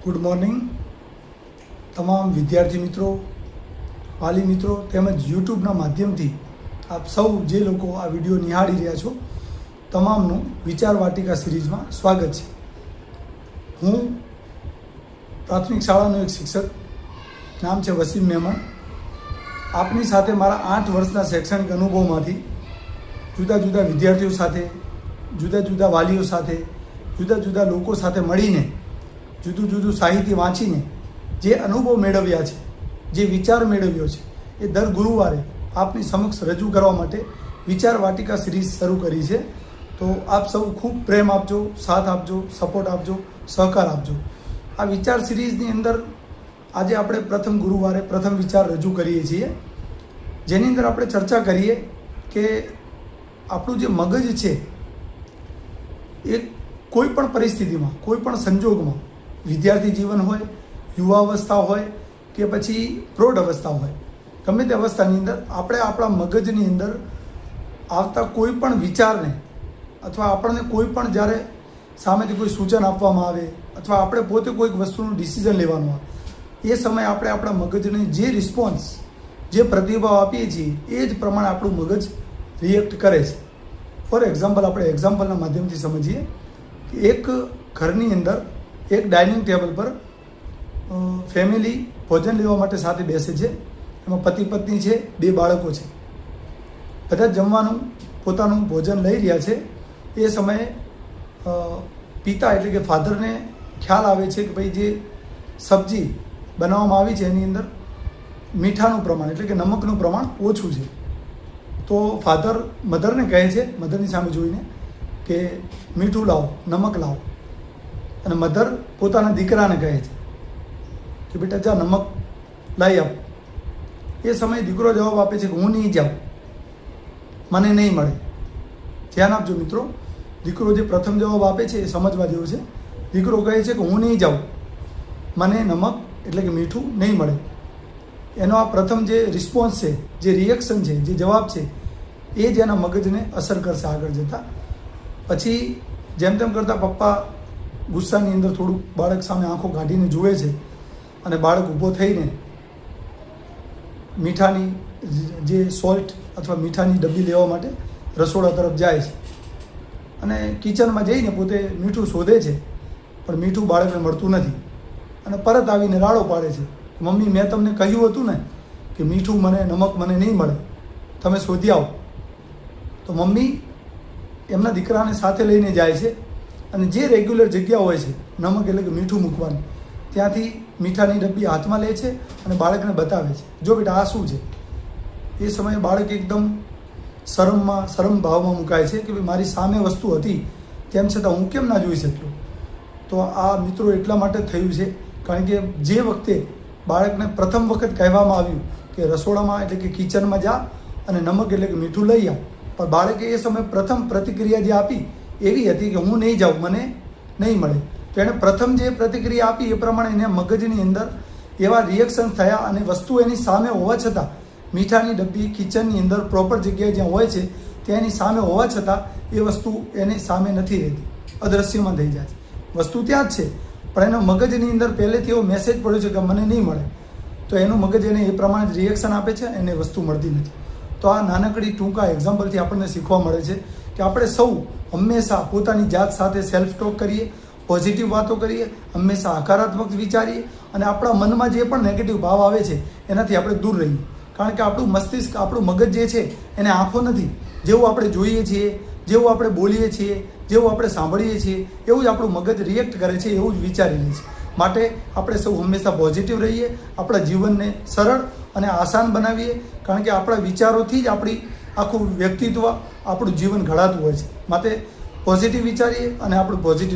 Good morning તમામ વિદ્યાર્થી મિત્રો, વાલી મિત્રો તેમજ યુટ્યુબના માધ્યમથી આપ સૌ જે લોકો આ વિડીયો નિહાળી રહ્યા છો તમામનું વિચાર વાટિકા સિરીઝમાં સ્વાગત છે. હું પ્રાથમિક શાળાનો એક શિક્ષક, નામ છે વસીમ મેમણ. આપની સાથે મારા 8 વર્ષના શૈક્ષણિક અનુભવમાંથી જુદા જુદા વિદ્યાર્થીઓ સાથે, જુદા જુદા વાલીઓ સાથે, જુદા જુદા લોકો સાથે મળીને જુદું જુદું સાહિત્ય વાંચીને જે અનુભવ મેળવ્યા છે, જે વિચાર મેળવ્યો છે, એ દર ગુરુવારે આપની સમક્ષ રજૂ કરવા માટે વિચાર વાટિકા સિરીઝ શરૂ કરી છે. તો આપ સૌ ખૂબ પ્રેમ આપજો, સાથ આપજો, સપોર્ટ આપજો, સહકાર આપજો. આ વિચાર સિરીઝની અંદર આજે આપણે પ્રથમ ગુરુવારે પ્રથમ વિચાર રજૂ કરીએ છીએ, જેની અંદર આપણે ચર્ચા કરીએ કે આપણું જે મગજ છે એ કોઈ પણ પરિસ્થિતિમાં, કોઈ પણ સંજોગમાં, વિદ્યાર્થી જીવન હોય, યુવાવસ્થા હોય કે પછી પ્રૌઢ અવસ્થા હોય, ગમે તે અવસ્થાની અંદર આપણે આપણા મગજની અંદર આવતા કોઈ પણ વિચારને અથવા આપણને કોઈ પણ જ્યારે સામેથી કોઈ સૂચન આપવામાં આવે અથવા આપણે પોતે કોઈક વસ્તુનું ડિસિઝન લેવાનું આવે, એ સમયે આપણે આપણા મગજને જે રિસ્પોન્સ, જે પ્રતિભાવ આપીએ છીએ એ જ પ્રમાણે આપણું મગજ રિએક્ટ કરે છે. ફોર એક્ઝામ્પલ, આપણે એક્ઝામ્પલના માધ્યમથી સમજીએ કે એક ઘરની અંદર એક ડાઇનિંગ ટેબલ પર ફેમિલી ભોજન લેવા માટે સાથે બેસે છે. એમાં પતિ પત્ની છે, 2 બાળકો છે. બધા જમવાનું પોતાનું ભોજન લઈ રહ્યા છે. એ સમયે પિતા એટલે કે ફાધરને ખ્યાલ આવે છે કે ભાઈ જે સબ્જી બનાવવામાં આવી છે એની અંદર મીઠાનું પ્રમાણ એટલે કે નમકનું પ્રમાણ ઓછું છે. તો ફાધર મધરને કહે છે, મધરની સામે જોઈને, કે મીઠું લાવો, નમક લાવો. અને મધર પોતાના દીકરાને કહે છે કે બેટા જા નમક લાવી આપ. એ સમયે દીકરો જવાબ આપે છે કે હું નહીં જાઉં, મને નહીં મળે. ધ્યાન આપજો મિત્રો, દીકરો જે પ્રથમ જવાબ આપે છે એ સમજવા જેવો છે. દીકરો કહે છે કે હું નહીં જાઉં, મને નમક એટલે કે મીઠું નહીં મળે. એનો આ પ્રથમ જે રિસ્પોન્સ છે, જે રિએક્શન છે, જે જવાબ છે, એ જ એના મગજને અસર કરશે આગળ જતાં. પછી જેમ તેમ કરતાં પપ્પા ગુસ્સાની અંદર થોડુંક બાળક સામે આંખો કાઢીને જુએ છે અને બાળક ઊભો થઈને મીઠાની જે સોલ્ટ અથવા મીઠાની ડબ્બી લેવા માટે રસોડા તરફ જાય છે. અને કિચનમાં જઈને પોતે મીઠું શોધે છે, પણ મીઠું બાળકને મળતું નથી. અને પરત આવીને રાડો પાડે છે, મમ્મી મેં તમને કહ્યું હતું ને કે મીઠું મને, નમક મને નહીં મળે, તમે શોધી આવો. તો મમ્મી એમના દીકરાને સાથે લઈને જાય છે અને જે રેગ્યુલર જગ્યા હોય છે નમક એટલે કે મીઠું મૂકવાની, ત્યાંથી મીઠાની ડબ્બી હાથમાં લે છે અને બાળકને બતાવે છે, જો બેટા આ શું છે. એ સમયે બાળક એકદમ શરમ ભાવમાં મુકાય છે કે ભાઈ મારી સામે વસ્તુ હતી તેમ છતાં હું કેમ ના જોઈ શક્યો. તો આ મિત્રો એટલા માટે થયું છે કારણ કે જે વખતે બાળકને પ્રથમ વખત કહેવામાં આવ્યું કે રસોડામાં એટલે કે કિચનમાં જા અને નમક એટલે કે મીઠું લઈ આવ, પણ બાળકે એ સમયે પ્રથમ પ્રતિક્રિયા જે આપી એવી હતી કે હું નહીં જાઉં, મને નહીં મળે. તો એણે પ્રથમ જે પ્રતિક્રિયા આપી એ પ્રમાણે એને મગજની અંદર એવા રિએક્શન થયા અને વસ્તુ એની સામે હોવા છતાં, મીઠાની ડબ્બી કિચનની અંદર પ્રોપર જગ્યાએ જ્યાં હોય છે ત્યાં એની સામે હોવા છતાં એ વસ્તુ એની સામે નથી રહેતી, અદૃશ્યમાં થઈ જાય છે. વસ્તુ ત્યાં જ છે પણ એનો મગજની અંદર પહેલેથી એવો મેસેજ પડ્યો છે કે મને નહીં મળે. તો એનું મગજ એને એ પ્રમાણે જ રિએક્શન આપે છે, એને વસ્તુ મળતી નથી. તો આ નાનકડી ટૂંકા એક્ઝામ્પલથી આપણને શીખવા મળે છે કે આપણે સૌ હંમેશા પોતાની જાત સાથે સેલ્ફ ટોક કરીએ, પોઝિટિવ વાતો કરીએ, હંમેશા હકારાત્મક વિચારીએ અને આપણા મનમાં જે પણ નેગેટિવ ભાવ આવે છે એનાથી આપણે દૂર રહીએ. કારણ કે આપણું મસ્તિષ્ક, આપણું મગજ જે છે એને આંખો નથી. જેવું આપણે જોઈએ છીએ, જેવું આપણે બોલીએ છીએ, જેવું આપણે સાંભળીએ છીએ એવું જ આપણું મગજ રિએક્ટ કરે છે, એવું જ વિચારી લે છે. માટે આપણે સૌ હંમેશા પોઝિટિવ રહીએ, આપણા જીવનને સરળ અને આસાન બનાવીએ, કારણ કે આપણા વિચારોથી જ આપણી આખું વ્યક્તિત્વ, આપણું જીવન ઘડાતું હોય છે. માટે પોઝિટિવ વિચારીએ અને આપણું પોઝિટિવ